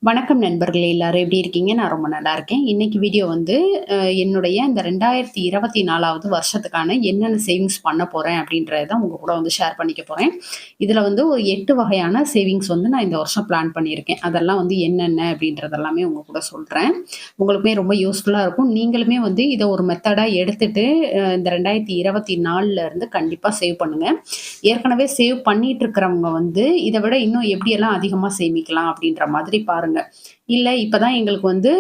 வணக்கம் நண்பர்களே! எல்லாரும் எப்படி இருக்கீங்க? நான் ரொம்ப நல்லா இருக்கேன். இன்னைக்கு வீடியோ வந்து என்னுடைய இந்த 2024வது வருஷத்துக்கான என்னென்ன சேவிங்ஸ் பண்ண போறேன் அப்படின்றத தான் உங்க கூட வந்து ஷேர் பண்ணிக்க போறேன். இதுல வந்து ஒரு 8 வகையான சேவிங்ஸ் வந்து நான் இந்த வருஷம் பிளான் பண்ணியிருக்கேன். அதெல்லாம் வந்து என்னென்ன அப்படின்றது எல்லாமே உங்க கூட சொல்றேன். உங்களுக்குமே ரொம்ப யூஸ்ஃபுல்லா இருக்கும். நீங்களுமே வந்து இத ஒரு மெத்தடா எடுத்துட்டு இந்த 2024ல இருந்து கண்டிப்பா சேவ் பண்ணுங்க. ஏற்கனவே சேவ் பண்ணிட்டு இருக்கிறவங்க வந்து இத விட இன்னும் எப்படியெல்லாம் அதிகமா சேமிக்கலாம் அப்படின்ற மாதிரி பாருங்க. இல்ல இப்பதான் எங்களுக்கு வந்து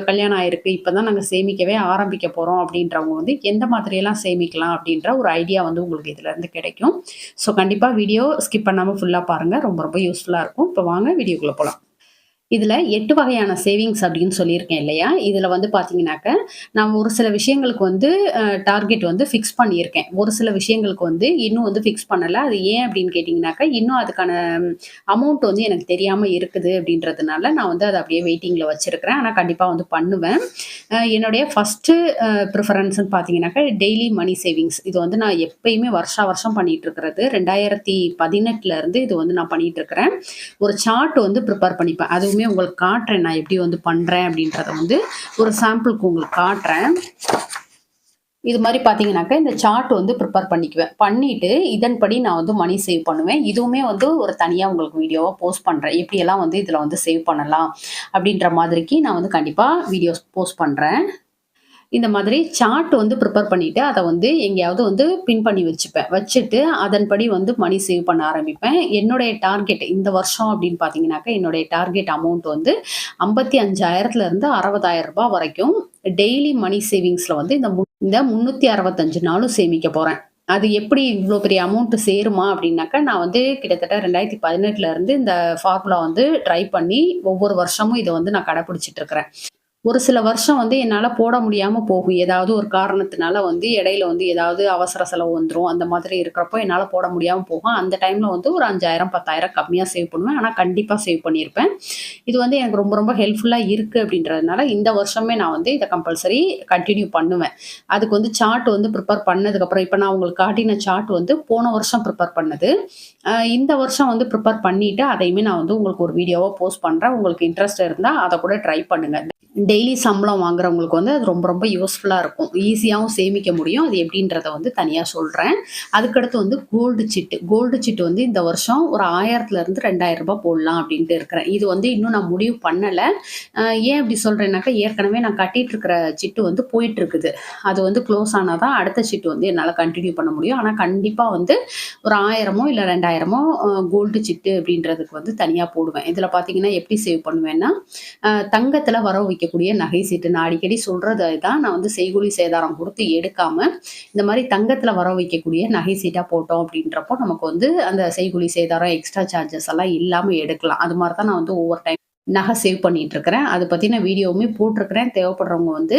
கல்யாணம் ஆயிருக்கு. இப்பதான் நாங்க சேமிக்கவே ஆரம்பிக்க போறோம் அப்படின்றவங்க வந்து எந்த மாதிரியெல்லாம் சேமிக்கலாம் அப்படின்ற ஒரு ஐடியா வந்து உங்களுக்கு இதுலருந்து கிடைக்கும். ஸோ கண்டிப்பா வீடியோ ஸ்கிப் பண்ணாம ஃபுல்லா பாருங்க. ரொம்ப ரொம்ப யூஸ்ஃபுல்லா இருக்கும். இப்ப வாங்க வீடியோக்குள்ள போலாம். இதுல 8 வகையான சேவிங்ஸ் அப்படின்னு சொல்லியிருக்கேன் இல்லையா? இதுல வந்து பார்த்தீங்கன்னாக்க, நான் ஒரு சில விஷயங்களுக்கு வந்து டார்கெட் வந்து ஃபிக்ஸ் பண்ணியிருக்கேன். ஒரு சில விஷயங்களுக்கு வந்து இன்னும் வந்து ஃபிக்ஸ் பண்ணல. அது ஏன் அப்படின்னு கேட்டீங்கன்னாக்க, இன்னும் அதுக்கான அமௌண்ட் வந்து எனக்கு தெரியாம இருக்குது அப்படின்றதுனால, நான் வந்து அத அப்படியே வெயிட்டிங்ல வச்சிருக்கிறேன். ஆனா கண்டிப்பா வந்து பண்ணுவேன். என்னுடைய ஃபர்ஸ்ட்டு ப்ரிஃபரன்ஸ்ன்னு பார்த்தீங்கன்னாக்க, டெய்லி மணி சேவிங்ஸ். இது வந்து நான் எப்பயுமே வருஷா வருஷம் பண்ணிட்டு இருக்கிறது. 2018ல இருந்து இது வந்து நான் பண்ணிட்டு இருக்கிறேன். ஒரு சார்ட் வந்து ப்ரிப்பேர் பண்ணிப்பேன். அதுவுமே உங்களுக்கு காட்டுறேன் நான் எப்படி வந்து பண்றேன் அப்படின்றத வந்து ஒரு சாம்பிளுக்கு உங்களுக்கு காட்டுறேன். இது மாரி பார்த்தீங்கன்னாக்க, இந்த சார்ட் வந்து ப்ரிப்பேர் பண்ணிக்குவேன். பண்ணிட்டு இதன்படி நான் வந்து மணி சேவ் பண்ணுவேன். இதுவுமே வந்து ஒரு தனியா உங்களுக்கு வீடியோவா போஸ்ட் பண்றேன். எப்படியெல்லாம் வந்து இதுல வந்து சேவ் பண்ணலாம் அப்படின்ற மாதிரிக்கு நான் வந்து கண்டிப்பா வீடியோஸ் போஸ்ட் பண்றேன். இந்த மாதிரி சார்ட் வந்து ப்ரிப்பேர் பண்ணிட்டு, அத வந்து எங்கேயாவது வந்து பின் பண்ணி வச்சுப்பேன். வச்சுட்டு அதன்படி வந்து மணி சேவ் பண்ண ஆரம்பிப்பேன். என்னுடைய டார்கெட் இந்த வருஷம் அப்படின்னு பார்த்தீங்கன்னாக்க, என்னுடைய டார்கெட் அமௌண்ட் வந்து 55,000லேருந்து ரூ. 60,000 வரைக்கும் டெய்லி மணி சேவிங்ஸ்ல வந்து இந்த 365 நாளும் சேமிக்க போறேன். அது எப்படி இவ்ளோ பெரிய அமௌண்ட் சேருமா அப்படின்னாக்கா, நான் வந்து கிட்டத்தட்ட 2018ல இருந்து இந்த ஃபார்முலா வந்து ட்ரை பண்ணி ஒவ்வொரு வருஷமும் இத வந்து நான் கடைபிடிச்சுட்டு இருக்கிறேன். ஒரு சில வருஷம் வந்து என்னால போட முடியாம போகும். ஏதாவது ஒரு காரணத்தினால வந்து இடையில வந்து ஏதாவது அவசர செலவு வந்துரும். அந்த மாதிரி இருக்கிறப்போ என்னால போட முடியாம போகும். அந்த டைம்ல வந்து ஒரு 5,000, 10,000 கம்மியா சேவ் பண்ணுவேன். ஆனா கண்டிப்பா சேவ் பண்ணியிருப்பேன். இது வந்து எனக்கு ரொம்ப ரொம்ப ஹெல்ப்ஃபுல்லா இருக்கு அப்படின்றதுனால, இந்த வருஷமே நான் வந்து இத கம்பல்சரி கன்டின்யூ பண்ணுவேன். அதுக்கு வந்து சார்ட் வந்து ப்ரிப்பேர் பண்ணதுக்கப்புறம் இப்ப நான் உங்களுக்கு காட்டின சார்ட் வந்து போன வருஷம் ப்ரிப்பேர் பண்ணது. இந்த வருஷம் வந்து ப்ரிப்பேர் பண்ணிட்டு, அதையுமே நான் வந்து உங்களுக்கு ஒரு வீடியோவா போஸ்ட் பண்றேன். உங்களுக்கு இன்ட்ரெஸ்ட் இருந்தா அத கூட ட்ரை பண்ணுங்க. டெய்லி சம்பளம் வாங்குறவங்களுக்கு வந்து அது ரொம்ப ரொம்ப யூஸ்ஃபுல்லா இருக்கும். ஈஸியாவும் சேமிக்க முடியும். அது எப்படின்றத வந்து தனியா சொல்றேன். அதுக்கடுத்து வந்து கோல்டு சிட்டு. கோல்டு சிட்டு வந்து இந்த வருஷம் ஒரு 1000லேருந்து ரூ. 2,000 போடலாம் அப்படின்ட்டு இருக்கிறேன். இது வந்து இன்னும் நான் முடிவு பண்ணல. ஏன் அப்படி சொல்றேன்னாக்கா, ஏற்கனவே நான் கட்டிட்டு இருக்கிற சிட்டு வந்து போயிட்டுருக்குது. அது வந்து க்ளோஸ் ஆனா தான் அடுத்த சிட்டு வந்து என்னால கன்டின்யூ பண்ண முடியும். ஆனா கண்டிப்பா வந்து ஒரு 1000மோ இல்ல 2000மோ கோல்டு சிட்டு அப்படின்றதுக்கு வந்து தனியா போடுவேன். இதுல பார்த்தீங்கன்னா எப்படி சேவ் பண்ணுவேன்னா, தங்கத்துல வரவு வைக்கக்கூடிய நகை சீட்டு. நான் அடிக்கடி சொல்றது தான். நான் வந்து செய்கூலி சேதாரம் குடுத்து எடுக்காம, இந்த மாரி தங்கத்துல வரவு வைக்கக்கூடிய நகை சீட்டா போட்டோம் அப்படின்றப்போ, நமக்கு வந்து அந்த செய்கூலி சேதாரம், எக்ஸ்ட்ரா சார்ஜஸ் எல்லாம் இல்லாம எடுக்கலாம். அது மாரி தான் நான் வந்து ஒவ்வொரு டைம் நகை சேவ் பண்ணிட்டு இருக்கிறேன். அத பத்தின வீடியோவுமே போட்டிருக்கிறேன். தேவைப்படுறவங்க வந்து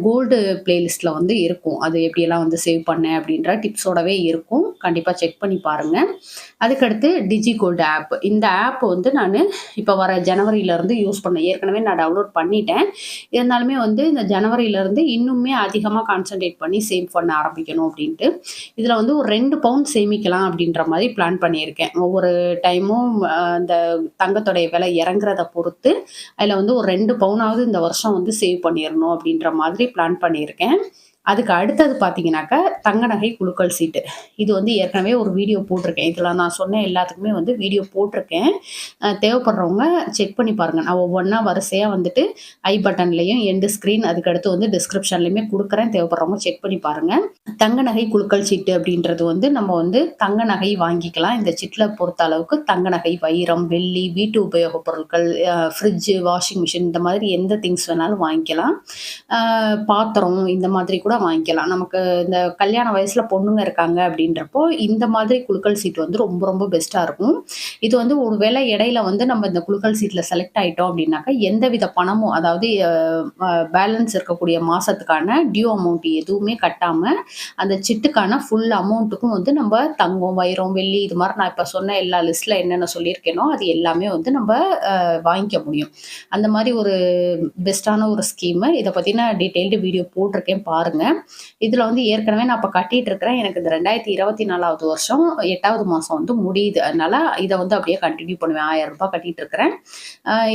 கோல்டு பிளேலிஸ்ட்ல வந்து இருக்கும். அது எப்படியெல்லாம் வந்து சேவ் பண்ணேன் அப்படின்ற டிப்ஸோடவே இருக்கும். கண்டிப்பா செக் பண்ணி பாருங்க. அதுக்கடுத்து டிஜி கோல்டு ஆப். இந்த ஆப் வந்து நானு இப்ப வர ஜனவரியிலருந்து யூஸ் பண்ணேன். ஏற்கனவே நான் டவுன்லோட் பண்ணிட்டேன். இருந்தாலுமே வந்து இந்த ஜனவரியிலருந்து இன்னுமே அதிகமா கான்சன்ட்ரேட் பண்ணி சேவ் பண்ண ஆரம்பிக்கணும் அப்படின்ட்டு. இதுல வந்து ஒரு 2 பவுண்ட் சேமிக்கலாம் அப்படின்ற மாரி பிளான் பண்ணியிருக்கேன். ஒவ்வொரு டைமும் இந்த தங்கத்தோடைய விலை இறங்குறத பொறுத்து, அதுல வந்து ஒரு 2 பவுனாவது இந்த வருஷம் வந்து சேவ் பண்ணிறணும் அப்படின்ற மாதிரி பிளான் பண்ணியிருக்கேன். அதுக்கு அடுத்தது பார்த்தீங்கன்னாக்கா, தங்க நகை குலுக்கல் சீட்டு. இது வந்து ஏற்கனவே ஒரு வீடியோ போட்டிருக்கேன். இதுல நான் சொன்ன எல்லாத்துக்குமே வந்து வீடியோ போட்டிருக்கேன். தேவைப்படுறவங்க செக் பண்ணி பாருங்க. நான் ஒவ்வொன்னா வரிசையா வந்துட்டு பட்டன்லயும், எண்ட் ஸ்க்ரீன் அதுக்கடுத்து வந்து டிஸ்கிரிப்ஷன்லயுமே குடுக்குறேன். தேவைப்படுறவங்க செக் பண்ணி பாருங்க. தங்க நகை குலுக்கல் சீட்டு அப்படின்றது வந்து நம்ம வந்து தங்க நகை வாங்கிக்கலாம். இந்த சீட்ல பொறுத்த அளவுக்கு தங்க நகை, வைரம், வெள்ளி, வீட்டு உபயோகப் பொருட்கள், ஃப்ரிட்ஜ், வாஷிங் மிஷின் இந்த மாதிரி எந்த திங்ஸ் வேணாலும் வாங்கிக்கலாம். அ பாத்திரம் இந்த மாதிரி கூட வாங்கிக்கலாம். நமக்கு இந்த கல்யாண வயசுல பொண்ணுங்க இருக்காங்க அப்படின்றப்போ, இந்த மாதிரி குலுக்கல் சீட் வந்து ரொம்ப ரொம்ப பெஸ்ட்டா இருக்கும். இது வந்து ஒரு வேளை இடையில வந்து நம்ம இந்த குலுக்கல் சீட்ல செலக்ட் ஆயிட்டோம் அப்படின்னாக்கா, எந்தவித பணமும் அதாவது பேலன்ஸ் இருக்கக்கூடிய மாசத்துக்கான டியூ அமௌண்ட் எதுவுமே கட்டாம, அந்த சிட்டுக்கான ஃபுல் அமௌண்ட்டுக்கும் வந்து நம்ப தங்கம், வைரம், வெள்ளி இது மாரி நான் இப்ப சொன்ன எல்லா லிஸ்ட்ல என்னென்ன சொல்லியிருக்கேனோ, அது எல்லாமே வந்து நம்ப வாங்கிக்க முடியும். அந்த மாரி ஒரு பெஸ்ட்டான ஒரு ஸ்கீமு. இத பத்தின டீட்டெயில்டு வீடியோ போட்டிருக்கேன் பாருங்க. இதில் வந்து ஏற்கனவே நான் இப்போ கட்டிட்டு இருக்கிறேன். எனக்கு இந்த 2024வது வருஷம் 8வது மாதம் வந்து முடியுது. அதனால இதை வந்து அப்படியே கண்டினியூ பண்ணுவேன். ரூ. 1000 கட்டிட்டு இருக்கிறேன்.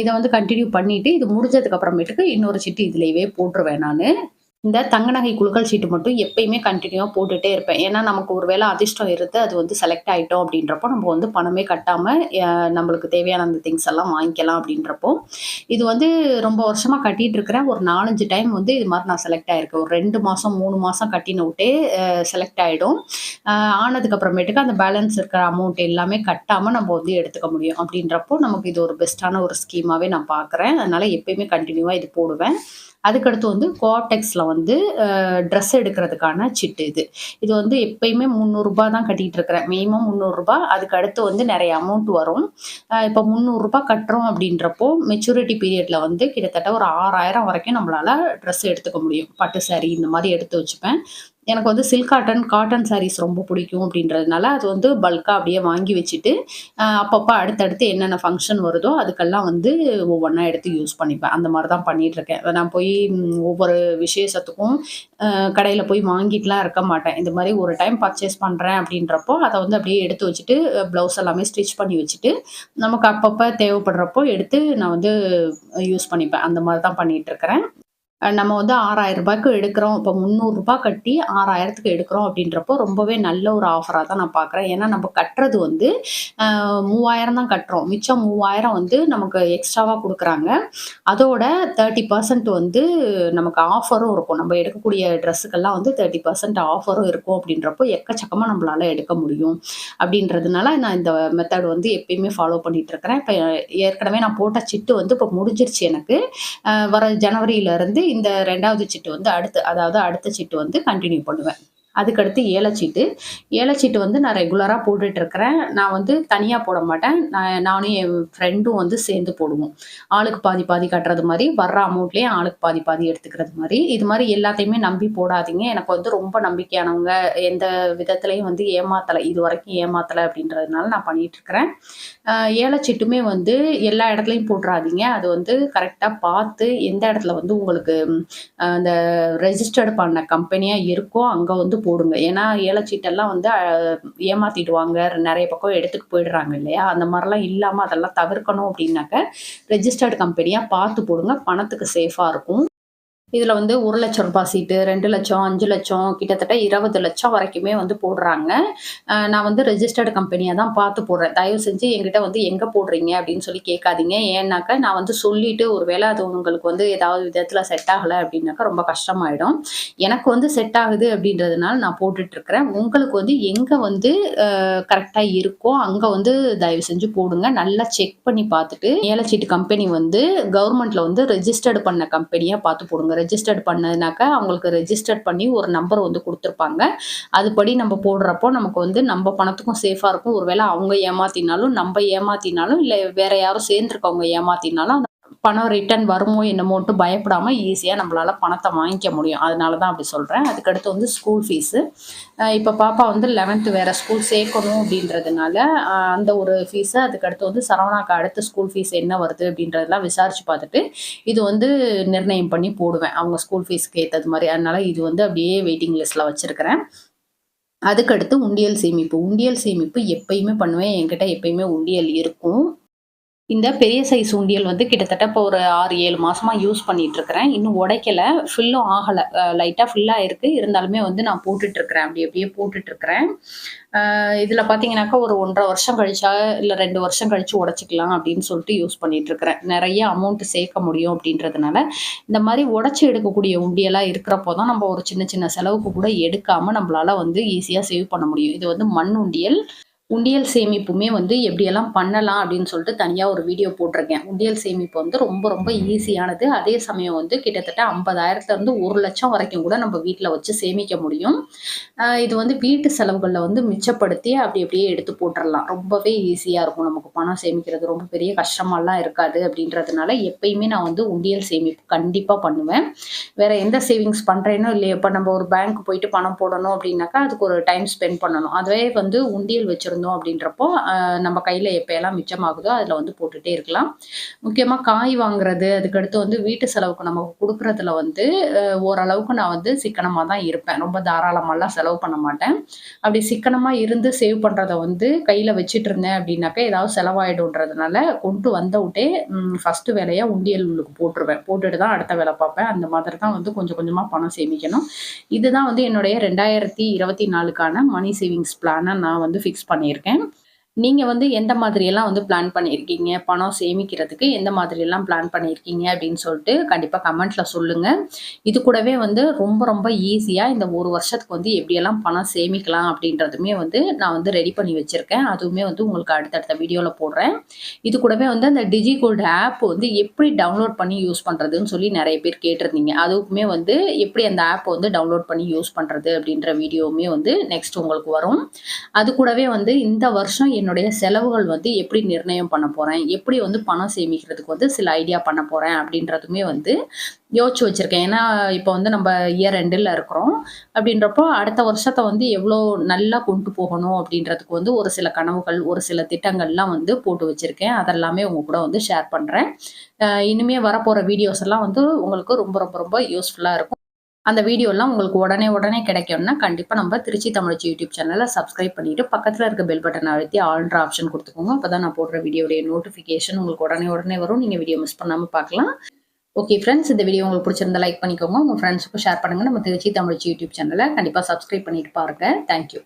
இதை வந்து கண்டினியூ பண்ணிட்டு இது முடிஞ்சதுக்கு அப்புறமேட்டுக்கு இன்னொரு சீட்டு இதுலயே போட்டுருவேன் நானு. இந்த தங்க நகை குலுக்கல் சீட்டு மட்டும் எப்பயுமே கன்டினியூவா போட்டுட்டே இருப்பேன். ஏன்னா, நமக்கு ஒரு வேளை அதிர்ஷ்டம் இருந்து அது வந்து செலக்ட் ஆயிட்டோம் அப்படின்றப்போ, நம்ம வந்து பணமே கட்டாம நம்மளுக்கு தேவையான அந்த திங்ஸ் எல்லாம் வாங்கிக்கலாம் அப்படின்றப்போ, இது வந்து ரொம்ப வருஷமா கட்டிட்டு இருக்கிறேன். ஒரு 4, 5 டைம் வந்து இது மாரி நான் செலக்ட் ஆயிருக்கேன். ஒரு 2 மாசம், 3 மாசம் கட்டின விட்டே செலக்ட் ஆயிடும். ஆனதுக்கு அப்புறமேட்டுக்கு அந்த பேலன்ஸ் இருக்கிற அமௌண்ட் எல்லாமே கட்டாம நம்ம வந்து எடுத்துக்க முடியும். அப்படின்றப்போ, நமக்கு இது ஒரு பெஸ்ட்டான ஒரு ஸ்கீமாவே நான் பார்க்குறேன். அதனால எப்பயுமே கன்டினியூவா இது போடுவேன். அதுக்கடுத்து வந்து கோஆப்டெக்ஸ்ல வந்து ட்ரெஸ் எடுக்கிறதுக்கான சிட்டு இது. இது வந்து எப்பயுமே ரூ. 300 தான் கட்டிட்டு இருக்கிறேன். மினிமம் ரூ. 300. அதுக்கு அடுத்து வந்து நெறைய அமௌண்ட் வரும். இப்போ ரூ. 300 கட்டுறோம் அப்படின்றப்போ, மெச்சூரிட்டி பீரியட்ல வந்து கிட்டத்தட்ட ஒரு 6000 வரைக்கும் நம்மளால ட்ரெஸ் எடுத்துக்க முடியும். பட்டு சாரி இந்த மாரி எடுத்து வச்சுப்பேன். எனக்கு வந்து சில்க் காட்டன் சாரீஸ் ரொம்ப பிடிக்கும் அப்படின்றதுனால, அது வந்து பல்கா அப்படியே வாங்கி வச்சுட்டு, அப்பப்ப அடுத்தடுத்து என்னென்ன ஃபங்ஷன் வருதோ, அதுக்கெல்லாம் வந்து ஒவ்வொன்னா எடுத்து யூஸ் பண்ணிப்பேன். அந்த மாரி தான் பண்ணிட்டுருக்கேன். நான் போய் ஒவ்வொரு விசேஷத்துக்கும் கடையில போய் வாங்கிட்டுலாம் இருக்க மாட்டேன். இந்த மாரி ஒரு டைம் பர்ச்சேஸ் பண்றேன் அப்படின்றப்போ, அத வந்து அப்படியே எடுத்து வச்சுட்டு, ப்ளவுஸ் எல்லாமே ஸ்டிச் பண்ணி வச்சுட்டு, நமக்கு அப்பப்ப தேவைப்படுறப்போ எடுத்து நான் வந்து யூஸ் பண்ணிப்பேன். அந்த மாரி தான் பண்ணிட்டுருக்கிறேன். நம்ம வந்து ரூ. 6000க்கு எடுக்கிறோம். இப்போ ரூ. 300 கட்டி 6000க்கு எடுக்கிறோம் அப்படின்றப்போ, ரொம்பவே நல்ல ஒரு ஆஃபரா தான் நான் பார்க்குறேன். ஏன்னா, நம்ம கட்டுறது வந்து 3000 தான் கட்டுறோம். மிச்சம் 3000 வந்து நமக்கு எக்ஸ்ட்ராவா குடுக்குறாங்க. அதோட 30% வந்து நமக்கு ஆஃபரும் இருக்கும். நம்ம எடுக்கக்கூடிய ட்ரெஸ்ஸுக்கெல்லாம் வந்து 30% ஆஃபரும் இருக்கும் அப்படின்றப்போ, எக்கச்சக்கமா நம்மளால எடுக்க முடியும். அப்படின்றதுனால நான் இந்த மெத்தட் வந்து எப்பயுமே ஃபாலோ பண்ணிட்டு இருக்கிறேன். இப்ப ஏற்கனவே நான் போட்ட சிட்டு வந்து இப்போ முடிஞ்சிருச்சு எனக்கு. வர ஜனவரியிலருந்து இந்த 2வது சிட்டு வந்து அடுத்த சிட்டு வந்து கன்டின்யூ பண்ணுவேன். அதுக்கடுத்து ஏலச்சீட்டு. ஏலச்சீட்டு வந்து நான் ரெகுலரா போட்டுட்டு இருக்கிறேன். நான் வந்து தனியா போட மாட்டேன். நானும் என் ஃப்ரெண்டும் வந்து சேர்ந்து போடுவோம். ஆளுக்கு பாதி பாதி கட்டுறது மாரி, வர்ற அமௌண்ட்லயே ஆளுக்கு பாதி பாதி எடுத்துக்கிறது மாரி. இது மாரி எல்லாத்தையுமே நம்பி போடாதீங்க. எனக்கு வந்து ரொம்ப நம்பிக்கையானவங்க, எந்த விதத்திலயும் வந்து ஏமாத்தல. இதுவரைக்கும் ஏமாத்தல அப்படின்றதுனால நான் பண்ணிட்டு இருக்கிறேன். ஏலச்சீட்டுமே வந்து எல்லா இடத்துலயும் போட்றாதீங்க. அது வந்து கரெக்ட்டா பார்த்து எந்த இடத்துல வந்து உங்களுக்கு அந்த ரெஜிஸ்டர்ட் பண்ண கம்பெனியா இருக்கோ, அங்க வந்து போடுங்க. ஏன்னா, ஏலச்சீட்டெல்லாம் வந்து ஏமாத்திடுவாங்க. நெறைய பக்கம் எடுத்துட்டு போயிடுறாங்க இல்லையா? அந்த மாரிலாம் இல்லாம அதெல்லாம் தவிர்க்கணும் அப்டின்னாக்க, ரெஜிஸ்டர்ட் கம்பெனியா பார்த்து போடுங்க. பணத்துக்கு சேஃபா இருக்கும். இதுல வந்து ரூ. 1,00,000 சீட்டு, 2,00,000, 5,00,000 கிட்டத்தட்ட 20,00,000 வரைக்குமே வந்து போடுறாங்க. நான் வந்து ரெஜிஸ்டர்ட் கம்பெனியா தான் பார்த்து போடுறேன். தயவு செஞ்சு என்கிட்ட வந்து எங்க போடுறீங்க அப்படின்னு சொல்லி கேட்காதீங்க. ஏன்னாக்கா நான் வந்து சொல்லிட்டு ஒரு வேளை அது உங்களுக்கு வந்து ஏதாவது விதத்துல செட் ஆகல அப்படின்னாக்கா ரொம்ப கஷ்டமாயிடும். எனக்கு வந்து செட் ஆகுது அப்படின்றதுனால நான் போட்டுட்டு இருக்கிறேன். உங்களுக்கு வந்து எங்க வந்து கரெக்ட்டா இருக்கோ, அங்க வந்து தயவு செஞ்சு போடுங்க. நல்லா செக் பண்ணி பார்த்துட்டு, ஏலச்சீட்டு கம்பெனி வந்து கவர்மெண்ட்ல வந்து ரெஜிஸ்டர்ட் பண்ண கம்பெனியா பார்த்து போடுங்க. ரெஜிஸ்டர்ட் பண்ணதுனாக்கா, அவங்களுக்கு ரெஜிஸ்டர் பண்ணி ஒரு நம்பர் வந்து குடுத்துருப்பாங்க. அதுபடி நம்ம போடுறப்போ, நமக்கு வந்து நம்ம பணத்துக்கும் சேஃபா இருக்கும். ஒரு வேள அவங்க ஏமாத்தினாலும், நம்ம ஏமாத்தினாலும், இல்ல வேற யாரும் சேர்ந்திருக்கவங்க ஏமாத்தினாலும், பணம் ரிட்டர்ன் வருமோ என்னமோன்ட்டு பயப்படாம ஈஸியா நம்மளால பணத்த வாங்கிக்க முடியும். அதனால தான் அப்படி சொல்றேன். அதுக்கடுத்து வந்து ஸ்கூல் ஃபீஸு. இப்ப பாப்பா வந்து 11த் வேற ஸ்கூல் சேர்க்கணும் அப்படின்றதுனால, அந்த ஒரு ஃபீஸு, அதுக்கடுத்து வந்து சரவணாக்கு அடுத்த ஸ்கூல் ஃபீஸ் என்ன வருது அப்படின்றதெல்லாம் விசாரிச்சு பார்த்துட்டு, இது வந்து நிர்ணயம் பண்ணி போடுவேன். அவங்க ஸ்கூல் ஃபீஸ்க்கு ஏத்தது மாரி. அதனால இது வந்து அப்படியே வெயிட்டிங் லிஸ்ட்ல வச்சிருக்கிறேன். அதுக்கடுத்து உண்டியல் சேமிப்பு. உண்டியல் சேமிப்பு எப்பயுமே பண்ணுவேன். என்கிட்ட எப்பயுமே உண்டியல் இருக்கும். இந்த பெரிய சைஸ் உண்டியல் வந்து கிட்டத்தட்ட இப்போ ஒரு 6, 7 மாசமா யூஸ் பண்ணிட்டுருக்கிறேன். இன்னும் உடைக்கல. ஃபில்லும் ஆகல. லைட்டா ஃபில் ஆயிருக்கு. இருந்தாலுமே வந்து நான் போட்டுட்டுருக்கிறேன். அப்படி அப்படியே போட்டுட்டுருக்கிறேன். இதில பார்த்தீங்கன்னாக்கா, ஒரு 1 1/2 வருஷம் கழிச்சா, இல்ல 2 வருஷம் கழிச்சு உடைச்சுக்கலாம் அப்படின்னு சொல்லிட்டு யூஸ் பண்ணிட்டுருக்கிறேன். நெறைய அமௌண்ட் சேர்க்க முடியும் அப்படின்றதுனால, இந்த மாரி உடைச்சு எடுக்கக்கூடிய உண்டியலா இருக்கிறப்போ தான் நம்ம ஒரு சின்ன சின்ன செலவுக்கு கூட எடுக்காம நம்மளால வந்து ஈஸியா சேவ் பண்ண முடியும். இது வந்து மண் உண்டியல். உண்டியல் சேமிப்புமே வந்து எப்படியெல்லாம் பண்ணலாம் அப்படின்னு சொல்லிட்டு தனியா ஒரு வீடியோ போட்டிருக்கேன். உண்டியல் சேமிப்பு வந்து ரொம்ப ரொம்ப ஈஸியானது. அதே சமயம் வந்து கிட்டத்தட்ட 50,000லேருந்து 1,00,000 வரைக்கும் கூட நம்ம வீட்ல வச்சு சேமிக்க முடியும். இது வந்து வீட்டு செலவுகள்ல வந்து மிச்சப்படுத்தி அப்படி அப்படியே எடுத்து போட்டுறலாம். ரொம்பவே ஈஸியா இருக்கும். நமக்கு பணம் சேமிக்கிறது ரொம்ப பெரிய கஷ்டமாலாம் இருக்காது அப்படின்றதுனால எப்பயுமே நான் வந்து உண்டியல் சேமிப்பு கண்டிப்பா பண்ணுவேன். வேற எந்த சேவிங்ஸ் பண்றேனோ இல்லையோ, இப்ப நம்ம ஒரு பேங்க் போயிட்டு பணம் போடணும் அப்படின்னாக்கா, அதுக்கு ஒரு டைம் ஸ்பெண்ட் பண்ணணும். அதுவே வந்து உண்டியல் வச்சிருந்தோம் வச்சுருந்தோம் அப்படின்றப்போ நம்ம கையில் எப்போயெல்லாம் மிச்சமாகுதோ அதில் வந்து போட்டுகிட்டே இருக்கலாம். முக்கியமாக காய் வாங்குறது, அதுக்கடுத்து வந்து வீட்டு செலவுக்கு நமக்கு கொடுக்குறதுல வந்து ஓரளவுக்கு நான் வந்து சிக்கனமாக தான் இருப்பேன். ரொம்ப தாராளமாலாம் செலவு பண்ண மாட்டேன். அப்படி சிக்கனமாக இருந்து சேவ் பண்ணுறத வந்து கையில் வச்சுட்டு இருந்தேன் அப்படின்னாக்கா ஏதாவது செலவாயிடும்ன்றதுனால கொண்டு வந்த விட்டே ஃபஸ்ட்டு வேலையாக உண்டியல் உள்ளுக்கு போட்டுருவேன். போட்டுட்டு தான் அடுத்த வேலை பார்ப்பேன். அந்த மாதிரி தான் வந்து கொஞ்சம் கொஞ்சமாக பணம் சேமிக்கணும். இதுதான் வந்து என்னுடைய 2024க்கான மணி சேவிங்ஸ் பிளான நான் வந்து ஃபிக்ஸ் பண்ணியிருக்கேன். நீங்க வந்து எந்த மாதிரியெல்லாம் வந்து பிளான் பண்ணியிருக்கீங்க? பணம் சேமிக்கிறதுக்கு எந்த மாதிரியெல்லாம் பிளான் பண்ணியிருக்கீங்க? அப்படின்னு சொல்லிட்டு கண்டிப்பா கமெண்ட்ல சொல்லுங்க. இது கூடவே வந்து ரொம்ப ரொம்ப ஈஸியா இந்த 1 வருஷத்துக்கு வந்து எப்படியெல்லாம் பணம் சேமிக்கலாம் அப்படின்றதுமே வந்து நான் வந்து ரெடி பண்ணி வச்சிருக்கேன். அதுவுமே வந்து உங்களுக்கு அடுத்தடுத்த வீடியோல போடுறேன். இது கூடவே வந்து அந்த டிஜிகோல்டு ஆப் வந்து எப்படி டவுன்லோட் பண்ணி யூஸ் பண்றதுன்னு சொல்லி நெறைய பேர் கேட்டிருந்தீங்க. அதுக்குமே வந்து எப்படி அந்த ஆப் வந்து டவுன்லோட் பண்ணி யூஸ் பண்றது அப்படின்ற வீடியோவுமே வந்து நெக்ஸ்ட் உங்களுக்கு வரும். அது கூடவே வந்து இந்த வருஷம் என்னுடைய செலவுகள் வந்து எப்படி நிர்ணயம் பண்ண போறேன், எப்படி வந்து பணம் சேமிக்கிறதுக்கு வந்து சில ஐடியா பண்ண போறேன் அப்படின்றதுமே வந்து யோசிச்சு வச்சிருக்கேன். ஏன்னா, இப்போ வந்து நம்ம இயர் எண்டுல இருக்கிறோம். அப்படின்றப்போ அடுத்த வருஷத்த வந்து எவ்வளோ நல்லா கொண்டு போகணும் அப்படின்றதுக்கு வந்து ஒரு சில கனவுகள், ஒரு சில திட்டங்கள்லாம் வந்து போட்டு வச்சிருக்கேன். அதெல்லாமே உங்க கூட வந்து ஷேர் பண்றேன். இனிமே வரப்போற வீடியோஸ் எல்லாம் வந்து உங்களுக்கு ரொம்ப ரொம்ப ரொம்ப யூஸ்ஃபுல்லா இருக்கும். அந்த வீடியோலாம் உங்களுக்கு உடனே உடனே கிடைக்கும்னா, கண்டிப்பா நம்ம திருச்சி தமிழச்சி யூடியூப் சேனல சப்ஸ்கிரைப் பண்ணிட்டு, பக்கத்துல இருக்க பெல் பட்டன அழுத்தி ஆல்ன்ற ஆப்ஷன் குடுத்துக்கோங்க. அப்பதான் நான் போடுற வீடியோடைய நோட்டிஃபிகேஷன் உங்களுக்கு உடனே உடனே வரும். நீங்க வீடியோ மிஸ் பண்ணாம பார்க்கலாம். ஓகே ஃப்ரெண்ட்ஸ், இந்த வீடியோ உங்களுக்கு பிடிச்சிருந்தா லைக் பண்ணிக்கோங்க. உங்க ஃப்ரெண்ட்ஸுக்கும் ஷேர் பண்ணுங்க. நம்ம திருச்சி தமிழச்சி யூடியூப் சேனல கண்டிப்பா சப்ஸ்கிரைப் பண்ணிட்டு பாருங்க. Thank you.